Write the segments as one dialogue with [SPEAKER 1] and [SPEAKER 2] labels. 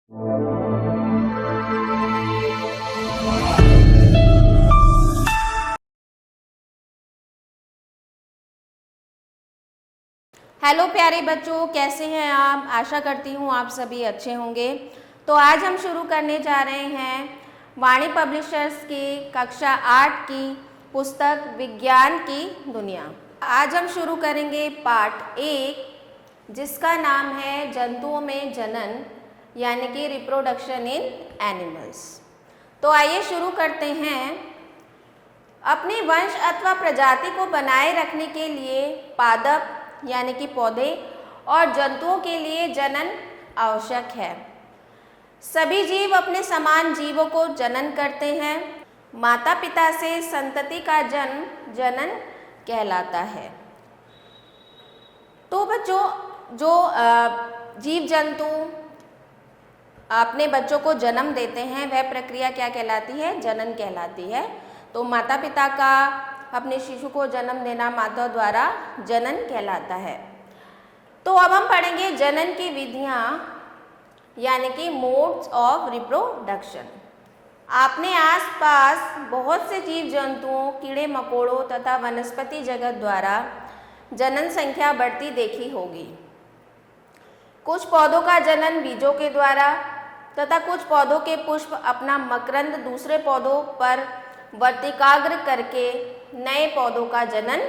[SPEAKER 1] Hello प्यारे बच्चों, कैसे हैं आप? आशा करती हूँ आप सभी अच्छे होंगे। तो आज हम शुरू करने जा रहे हैं वाणी पब्लिशर्स की कक्षा 8 की पुस्तक विज्ञान की दुनिया। आज हम शुरू करेंगे पार्ट 1, जिसका नाम है जंतुओं में जनन, यानी कि रिप्रोडक्शन इन एनिमल्स। तो आइए शुरू करते हैं। अपने वंश अथवा प्रजाति को बनाए रखने के लिए पादप यानी कि पौधे और जंतुओं के लिए जनन आवश्यक है। सभी जीव अपने समान जीवों को जनन करते हैं। माता पिता से संतति का जन्म जनन कहलाता है। तो बच्चों, जो जीव जंतु अपने बच्चों को जन्म देते हैं वह प्रक्रिया क्या कहलाती है? जनन कहलाती है। तो माता पिता का अपने शिशु को जन्म देना माता द्वारा जनन कहलाता है। तो अब हम पढ़ेंगे जनन की विधियां, यानी कि मोड्स ऑफ रिप्रोडक्शन। आपने आसपास बहुत से जीव जंतुओं, कीड़े मकोड़ों तथा वनस्पति जगत द्वारा जनन संख्या बढ़ती देखी होगी। कुछ पौधों का जनन बीजों के द्वारा तथा कुछ पौधों के पुष्प अपना मकरंद दूसरे पौधों पर वर्तिकाग्र करके नए पौधों का जनन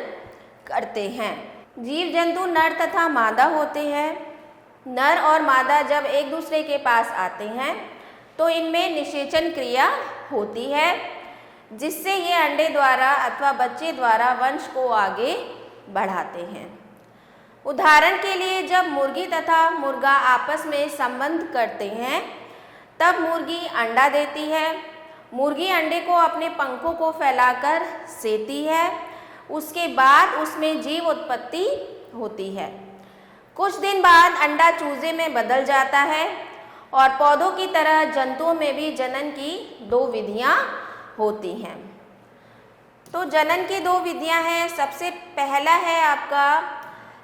[SPEAKER 1] करते हैं। जीव जंतु नर तथा मादा होते हैं। नर और मादा जब एक दूसरे के पास आते हैं तो इनमें निषेचन क्रिया होती है, जिससे ये अंडे द्वारा अथवा बच्चे द्वारा वंश को आगे बढ़ाते हैं। उदाहरण के लिए जब मुर्गी तथा मुर्गा आपस में संबंध करते हैं तब मुर्गी अंडा देती है। मुर्गी अंडे को अपने पंखों को फैलाकर सेती है। उसके बाद उसमें जीव उत्पत्ति होती है। कुछ दिन बाद अंडा चूजे में बदल जाता है और पौधों की तरह जंतुओं में भी जनन की 2 विधियां होती हैं। तो जनन की 2 विधियां हैं। सबसे पहला है आपका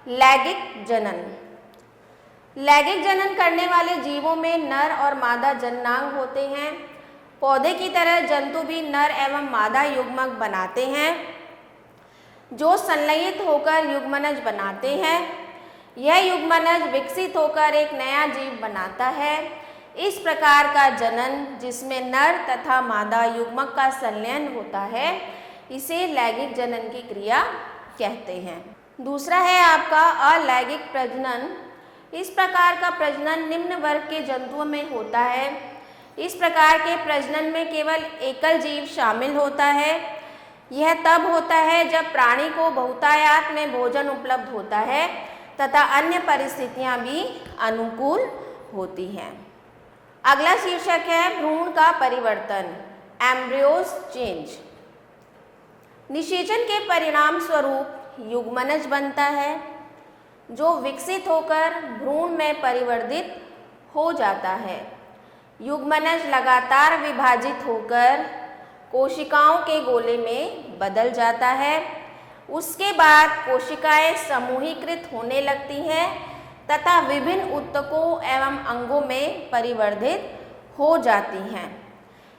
[SPEAKER 1] लैंगिक जनन। लैंगिक जनन करने वाले जीवों में नर और मादा जननांग होते हैं। पौधे की तरह जंतु भी नर एवं मादा युग्मक बनाते हैं, जो संलयित होकर युग्मनज बनाते हैं। यह युग्मनज विकसित होकर एक नया जीव बनाता है। इस प्रकार का जनन, जिसमें नर तथा मादा युग्मक का संलयन होता है, इसे लैंगिक जनन की क्रिया कहते हैं। दूसरा है आपका अलैंगिक प्रजनन। इस प्रकार का प्रजनन निम्न वर्ग के जंतुओं में होता है। इस प्रकार के प्रजनन में केवल एकल जीव शामिल होता है। यह तब होता है जब प्राणी को बहुतायत में भोजन उपलब्ध होता है तथा अन्य परिस्थितियां भी अनुकूल होती हैं। अगला शीर्षक है भ्रूण का परिवर्तन, एम्ब्रियोज चेंज। निषेचन के परिणाम स्वरूप युग्मनज बनता है, जो विकसित होकर भ्रूण में परिवर्तित हो जाता है। युग्मनज लगातार विभाजित होकर कोशिकाओं के गोले में बदल जाता है। उसके बाद कोशिकाएं समूहीकृत होने लगती हैं तथा विभिन्न ऊतकों एवं अंगों में परिवर्तित हो जाती हैं।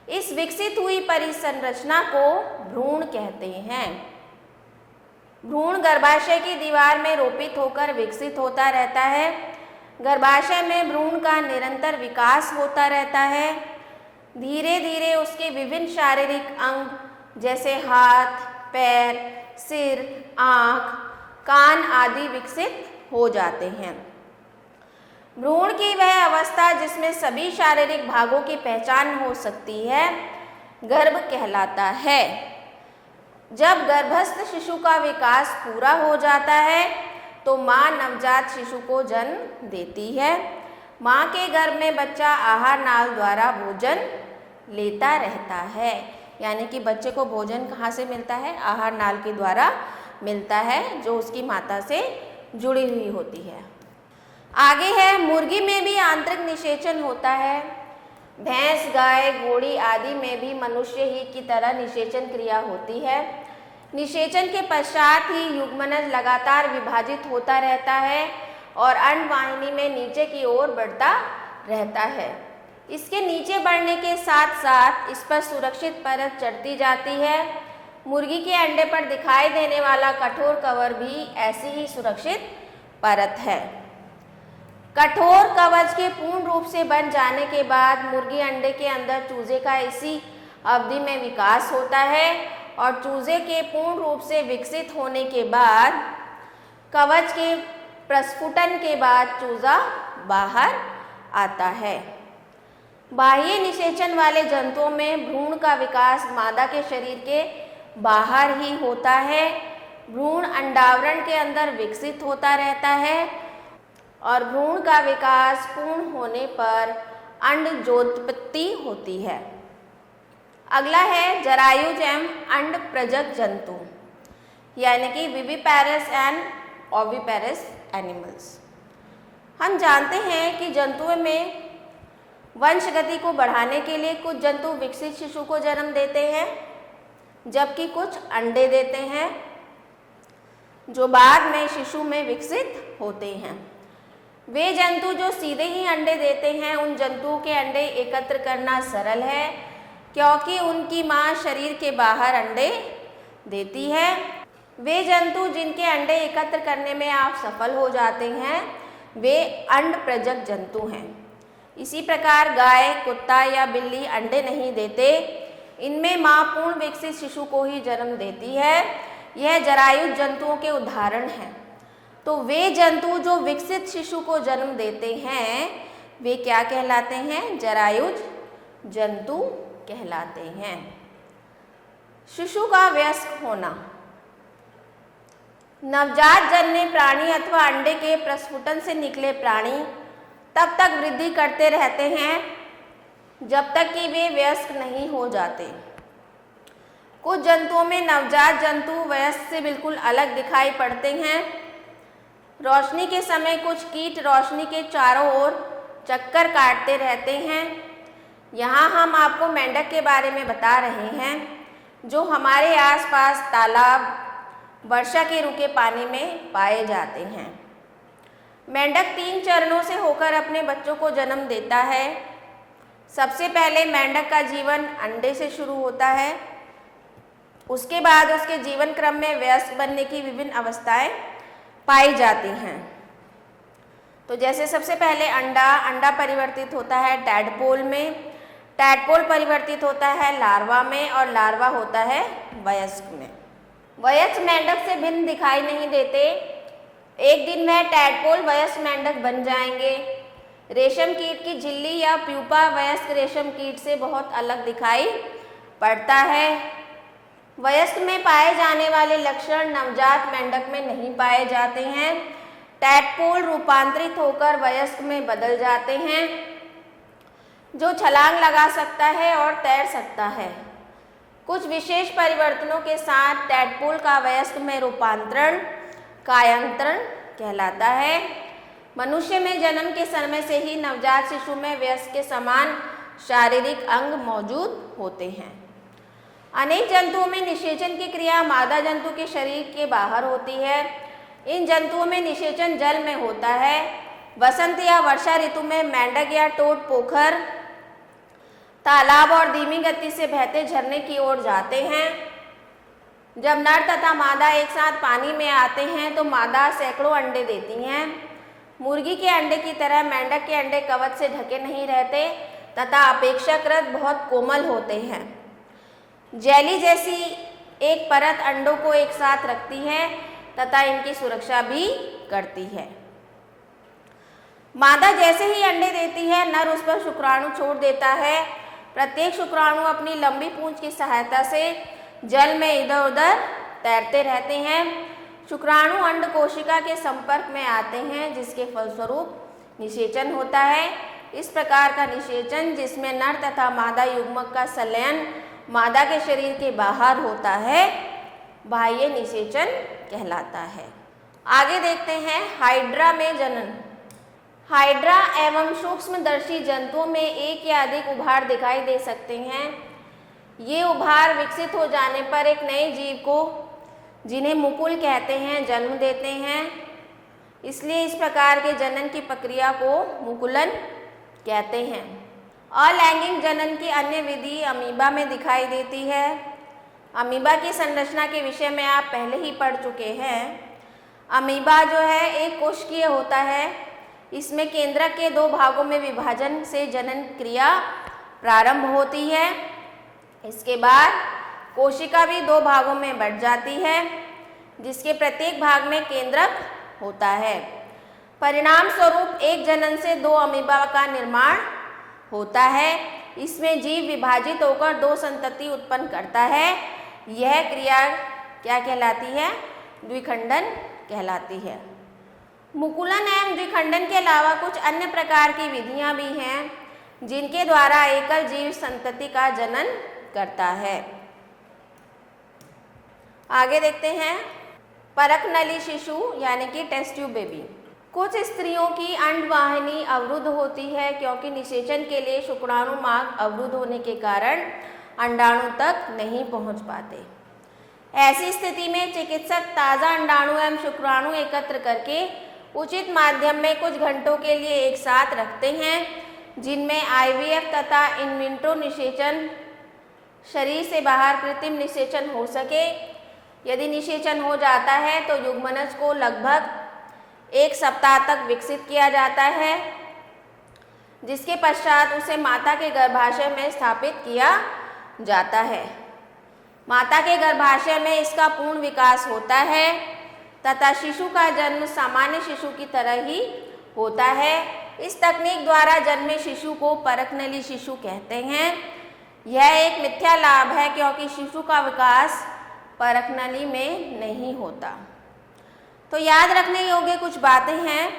[SPEAKER 1] इस विकसित हुई परिसंरचना को भ्रूण कहते हैं। भ्रूण गर्भाशय की दीवार में रोपित होकर विकसित होता रहता है। गर्भाशय में भ्रूण का निरंतर विकास होता रहता है। धीरे धीरे उसके विभिन्न शारीरिक अंग जैसे हाथ, पैर, सिर, आँख, कान आदि विकसित हो जाते हैं। भ्रूण की वह अवस्था जिसमें सभी शारीरिक भागों की पहचान हो सकती है, गर्भ कहलाता है। जब गर्भस्थ शिशु का विकास पूरा हो जाता है तो माँ नवजात शिशु को जन्म देती है। माँ के गर्भ में बच्चा आहार नाल द्वारा भोजन लेता रहता है, यानी कि बच्चे को भोजन कहाँ से मिलता है? आहार नाल के द्वारा मिलता है, जो उसकी माता से जुड़ी हुई होती है। आगे है मुर्गी में भी आंतरिक निषेचन होता है। भैंस, गाय, घोड़ी आदि में भी मनुष्य ही की तरह निषेचन क्रिया होती है। निषेचन के पश्चात ही युग्मनज लगातार विभाजित होता रहता है और अंडवाहिनी में नीचे की ओर बढ़ता रहता है। इसके नीचे बढ़ने के साथ साथ इस पर सुरक्षित परत चढ़ती जाती है। मुर्गी के अंडे पर दिखाई देने वाला कठोर कवर भी ऐसी ही सुरक्षित परत है। कठोर कवच के पूर्ण रूप से बन जाने के बाद मुर्गी अंडे के अंदर चूजे का इसी अवधि में विकास होता है और चूजे के पूर्ण रूप से विकसित होने के बाद कवच के प्रस्फुटन के बाद चूजा बाहर आता है। बाह्य निषेचन वाले जंतुओं में भ्रूण का विकास मादा के शरीर के बाहर ही होता है। भ्रूण अंडावरण के अंदर विकसित होता रहता है और भ्रूण का विकास पूर्ण होने पर अंडजोत्पत्ति होती है। अगला है जरायुज एवं अंड प्रजक जंतु यानी कि विविपैरस एंड ओविपैरस एनिमल्स। हम जानते हैं कि जंतुओं में वंश गति को बढ़ाने के लिए कुछ जंतु विकसित शिशु को जन्म देते हैं, जबकि कुछ अंडे देते हैं जो बाद में शिशु में विकसित होते हैं। वे जंतु जो सीधे ही अंडे देते हैं, उन जंतुओं के अंडे एकत्र करना सरल है क्योंकि उनकी मां शरीर के बाहर अंडे देती है। वे जंतु जिनके अंडे एकत्र करने में आप सफल हो जाते हैं, वे अंड प्रजक जंतु हैं। इसी प्रकार गाय, कुत्ता या बिल्ली अंडे नहीं देते। इनमें मां पूर्ण विकसित शिशु को ही जन्म देती है। यह जरायुज जंतुओं के उदाहरण हैं। तो वे जंतु जो विकसित शिशु को जन्म देते हैं, वे क्या कहलाते हैं? जरायुज जंतु कहलाते हैं। शिशु का वयस्क होना। नवजात जन्मे प्राणी अथवा अंडे के प्रस्फुटन से निकले प्राणी तब तक वृद्धि करते रहते हैं जब तक कि वे वयस्क नहीं हो जाते। कुछ जंतुओं में नवजात जंतु वयस्क से बिल्कुल अलग दिखाई पड़ते हैं। रोशनी के समय कुछ कीट रोशनी के चारों ओर चक्कर काटते रहते हैं। यहाँ हम आपको मेंढक के बारे में बता रहे हैं जो हमारे आसपास तालाब, वर्षा के रुके पानी में पाए जाते हैं। मेंढक 3 चरणों से होकर अपने बच्चों को जन्म देता है। सबसे पहले मेंढक का जीवन अंडे से शुरू होता है। उसके बाद उसके जीवन क्रम में वयस्क बनने की विभिन्न अवस्थाएं पाई जाती हैं। तो जैसे सबसे पहले अंडा परिवर्तित होता है टैडपोल में, टैडपोल परिवर्तित होता है लार्वा में और लार्वा होता है वयस्क में। वयस्क मेंढक से भिन्न दिखाई नहीं देते। एक दिन वह टैडपोल वयस्क मेंढक बन जाएंगे। रेशम कीट की झिल्ली या प्यूपा वयस्क रेशम कीट से बहुत अलग दिखाई पड़ता है। वयस्क में पाए जाने वाले लक्षण नवजात मेंढक में नहीं पाए जाते हैं। टैडपोल रूपांतरित होकर वयस्क में बदल जाते हैं, जो छलांग लगा सकता है और तैर सकता है। कुछ विशेष परिवर्तनों के साथ टैडपोल का वयस्क में रूपांतरण कायांतरण कहलाता है। मनुष्य में जन्म के समय से ही नवजात शिशु में वयस्क के समान शारीरिक अंग मौजूद होते हैं। अनेक जंतुओं में निषेचन की क्रिया मादा जंतु के शरीर के बाहर होती है। इन जंतुओं में निषेचन जल में होता है। वसंत या वर्षा ऋतु में मेंढक या टोड पोखर, तालाब और धीमी गति से बहते झरने की ओर जाते हैं। जब नर तथा मादा एक साथ पानी में आते हैं तो मादा सैकड़ों अंडे देती हैं। मुर्गी के अंडे की तरह मेंढक के अंडे कवच से ढके नहीं रहते तथा अपेक्षाकृत बहुत कोमल होते हैं। जेली जैसी एक परत अंडों को एक साथ रखती है तथा इनकी सुरक्षा भी करती है। मादा जैसे ही अंडे देती है, नर उस पर शुक्राणु छोड़ देता है। प्रत्येक शुक्राणु अपनी लंबी पूंछ की सहायता से जल में इधर उधर तैरते रहते हैं। शुक्राणु अंड कोशिका के संपर्क में आते हैं, जिसके फलस्वरूप निषेचन होता है। इस प्रकार का निषेचन, जिसमें नर तथा मादा युग्मक का संलयन मादा के शरीर के बाहर होता है, बाह्य निषेचन कहलाता है। आगे देखते हैं हाइड्रा में जनन। हाइड्रा एवं सूक्ष्मदर्शी जंतुओं में एक या अधिक उभार दिखाई दे सकते हैं। ये उभार विकसित हो जाने पर एक नए जीव को, जिन्हें मुकुल कहते हैं, जन्म देते हैं। इसलिए इस प्रकार के जनन की प्रक्रिया को मुकुलन कहते हैं। अलैंगिक जनन की अन्य विधि अमीबा में दिखाई देती है। अमीबा की संरचना के विषय में आप पहले ही पढ़ चुके हैं। अमीबा जो है एक कोशिकीय होता है। इसमें केंद्रक के दो भागों में विभाजन से जनन क्रिया प्रारंभ होती है। इसके बाद कोशिका भी दो भागों में बंट जाती है, जिसके प्रत्येक भाग में केंद्रक होता है। परिणाम स्वरूप एक जनन से दो अमीबा का निर्माण होता है। इसमें जीव विभाजित होकर दो संतति उत्पन्न करता है। यह क्रिया क्या कहलाती है? द्विखंडन कहलाती है। मुकुलन एवं द्विखंडन के अलावा कुछ अन्य प्रकार की विधियां भी हैं, जिनके द्वारा एकल जीव संतति का जनन करता है। आगे देखते हैं परकनली शिशु यानी कि टेस्ट ट्यूब बेबी। कुछ स्त्रियों की अंडवाहिनी अवरुद्ध होती है, क्योंकि निषेचन के लिए शुक्राणु मार्ग अवरुद्ध होने के कारण अंडाणु तक नहीं पहुंच पाते। ऐसी स्थिति में चिकित्सक ताज़ा अंडाणु एवं शुक्राणु एकत्र करके उचित माध्यम में कुछ घंटों के लिए एक साथ रखते हैं, जिनमें आईवीएफ तथा इन विट्रो निषेचन, शरीर से बाहर कृत्रिम निषेचन हो सके। यदि निषेचन हो जाता है तो युग्मनज को लगभग एक सप्ताह तक विकसित किया जाता है, जिसके पश्चात उसे माता के गर्भाशय में स्थापित किया जाता है। माता के गर्भाशय में इसका पूर्ण विकास होता है तथा शिशु का जन्म सामान्य शिशु की तरह ही होता है। इस तकनीक द्वारा जन्मे शिशु को परकनली शिशु कहते हैं। यह एक मिथ्या लाभ है, क्योंकि शिशु का विकास परकनली में नहीं होता। तो याद रखने योग्य कुछ बातें हैं।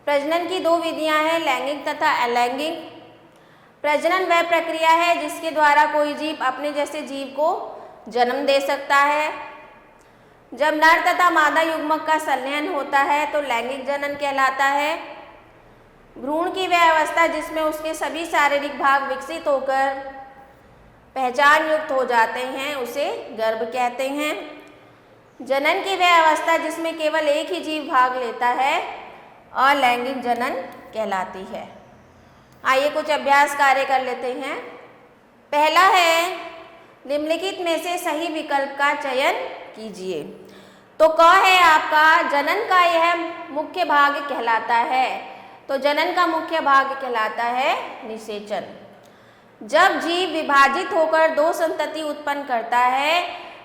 [SPEAKER 1] प्रजनन की दो विधियां हैं, लैंगिक तथा अलैंगिक। प्रजनन वह प्रक्रिया है जिसके द्वारा कोई जीव अपने जैसे जीव को जन्म दे सकता है। जब नर तथा मादा युग्मक का संलयन होता है तो लैंगिक जनन कहलाता है। भ्रूण की वह अवस्था जिसमें उसके सभी शारीरिक भाग विकसित होकर पहचान युक्त हो जाते हैं, उसे गर्भ कहते हैं। जनन की वह अवस्था जिसमें केवल एक ही जीव भाग लेता है, अलैंगिक जनन कहलाती है। आइए कुछ अभ्यास कार्य कर लेते हैं। पहला है, निम्नलिखित में से सही विकल्प का चयन कीजिए। तो क है आपका जनन का यह मुख्य भाग कहलाता है। तो जनन का मुख्य भाग कहलाता है निषेचन। जब जीव विभाजित होकर दो संतति उत्पन्न करता है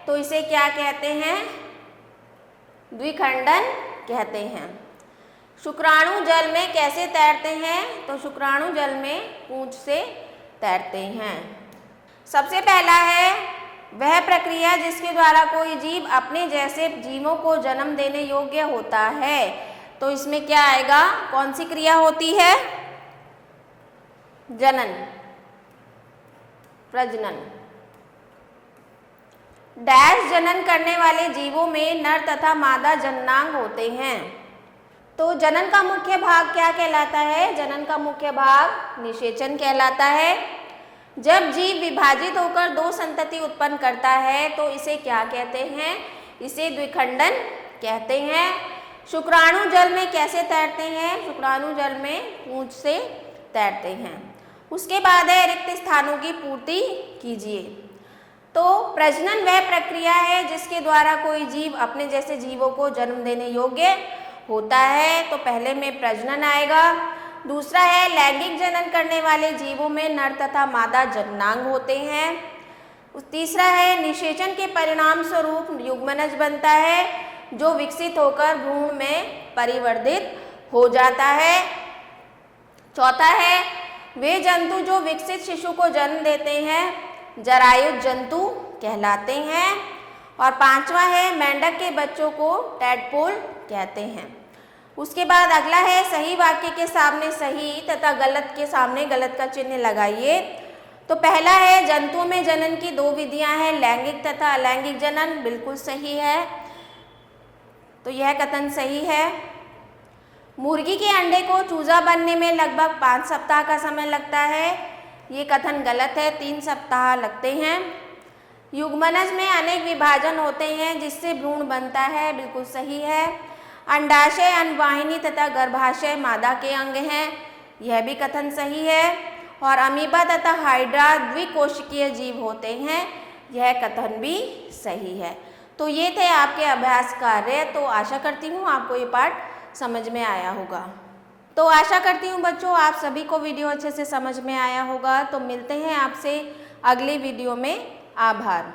[SPEAKER 1] तो इसे क्या कहते हैं? द्विखंडन कहते हैं। शुक्राणु जल में कैसे तैरते हैं? तो शुक्राणु जल में पूंछ से तैरते हैं। सबसे पहला है वह प्रक्रिया जिसके द्वारा कोई जीव अपने जैसे जीवों को जन्म देने योग्य होता है। तो इसमें क्या आएगा? कौन सी क्रिया होती है? जनन, प्रजनन। डैश जनन करने वाले जीवों में नर तथा मादा जननांग होते हैं। तो जनन का मुख्य भाग क्या कहलाता है? जनन का मुख्य भाग निषेचन कहलाता है। जब जीव विभाजित होकर दो संतति उत्पन्न करता है तो इसे क्या कहते हैं? इसे द्विखंडन कहते हैं। शुक्राणु जल में कैसे तैरते हैं? शुक्राणु जल में पूंछ से तैरते हैं। उसके बाद है रिक्त स्थानों की पूर्ति कीजिए। तो प्रजनन वह प्रक्रिया है जिसके द्वारा कोई जीव अपने जैसे जीवों को जन्म देने योग्य होता है। तो पहले में प्रजनन आएगा। दूसरा है लैंगिक जनन करने वाले जीवों में नर तथा मादा जननांग होते हैं। तीसरा है निषेचन के परिणाम स्वरूप युग्मनज बनता है, जो विकसित होकर भ्रूण में परिवर्तित हो जाता है। चौथा है वे जंतु जो विकसित शिशु को जन्म देते हैं जरायुज जंतु कहलाते हैं। और पांचवा है मेंढक के बच्चों को टैडपोल कहते हैं। उसके बाद अगला है सही वाक्य के सामने सही तथा गलत के सामने गलत का चिन्ह लगाइए। तो पहला है जंतुओं में जनन की दो विधियां हैं, लैंगिक तथा अलैंगिक जनन। बिल्कुल सही है, तो यह कथन सही है। मुर्गी के अंडे को चूजा बनने में लगभग 5 सप्ताह का समय लगता है। ये कथन गलत है, 3 सप्ताह लगते हैं। युग्मनज में अनेक विभाजन होते हैं जिससे भ्रूण बनता है। बिल्कुल सही है। अंडाशय, अंडवाहिनी तथा गर्भाशय मादा के अंग हैं। यह भी कथन सही है। और अमीबा तथा हाइड्रा द्विकोशिकीय जीव होते हैं, यह कथन भी सही है। तो ये थे आपके अभ्यास कार्य। तो आशा करती हूँ आपको ये पाठ समझ में आया होगा। तो आशा करती हूँ बच्चों आप सभी को वीडियो अच्छे से समझ में आया होगा। तो मिलते हैं आपसे अगली वीडियो में। आभार।